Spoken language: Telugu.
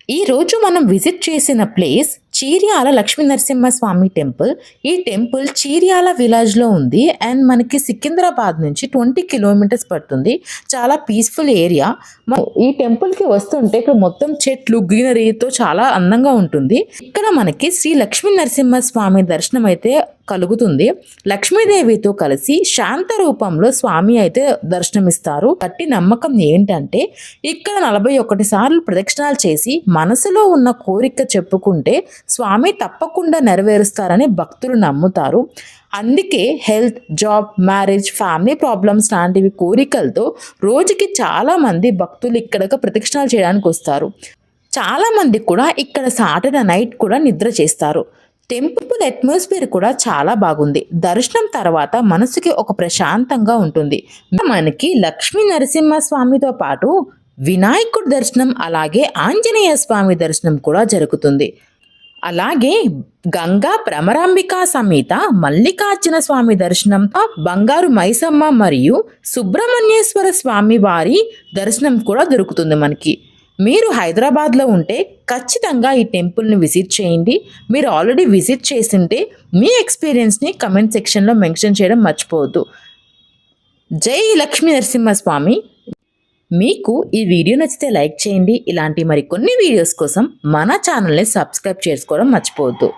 ఈ రోజు మనం విజిట్ చేసిన ప్లేస్ చీర్యాల లక్ష్మీ నరసింహస్వామి టెంపుల్. ఈ టెంపుల్ చీర్యాల విలేజ్లో ఉంది అండ్ మనకి సికింద్రాబాద్ నుంచి 20 కిలోమీటర్స్ పడుతుంది. చాలా పీస్ఫుల్ ఏరియా. ఈ టెంపుల్కి వస్తుంటే ఇక్కడ మొత్తం చెట్లు గ్రీనరీతో చాలా అందంగా ఉంటుంది. ఇక్కడ మనకి శ్రీ లక్ష్మీ నరసింహస్వామి దర్శనం అయితే కలుగుతుంది. లక్ష్మీదేవితో కలిసి శాంత రూపంలో స్వామి అయితే దర్శనమిస్తారు. గట్టి నమ్మకం ఏంటంటే ఇక్కడ 41 సార్లు ప్రదక్షిణాలు చేసి మనసులో ఉన్న కోరిక చెప్పుకుంటే స్వామి తప్పకుండా నెరవేరుస్తారని భక్తులు నమ్ముతారు. అందుకే health, job, marriage, family problems లాంటివి కోరికలతో రోజుకి చాలా మంది భక్తులు ఇక్కడికి ప్రదక్షిణాలు చేయడానికి వస్తారు. చాలా మంది కూడా ఇక్కడ సాటర్డే నైట్ కూడా నిద్ర చేస్తారు. టెంపుల్ అట్మాస్ఫియర్ కూడా చాలా బాగుంది. దర్శనం తర్వాత మనసుకి ఒక ప్రశాంతంగా ఉంటుంది. మనకి లక్ష్మీ నరసింహస్వామితో పాటు వినాయకుడి దర్శనం అలాగే ఆంజనేయ స్వామి దర్శనం కూడా జరుగుతుంది. అలాగే గంగా భ్రమరాంబికా సమేత మల్లికార్జున స్వామి దర్శనం, బంగారు మైసమ్మ మరియు సుబ్రహ్మణ్యేశ్వర స్వామి వారి దర్శనం కూడా దొరుకుతుంది మనకి. మీరు హైదరాబాద్లో ఉంటే ఖచ్చితంగా ఈ టెంపుల్ని విజిట్ చేయండి. మీరు ఆల్రెడీ విజిట్ చేసింటే మీ ఎక్స్పీరియన్స్ని కమెంట్ సెక్షన్లో మెన్షన్ చేయడం మర్చిపోవద్దు. జై లక్ష్మీ నరసింహస్వామి. మీకు ఈ వీడియో నచ్చితే లైక్ చేయండి. ఇలాంటి మరికొన్ని వీడియోస్ కోసం మన ఛానల్ని సబ్స్క్రైబ్ చేసుకోవడం మర్చిపోవద్దు.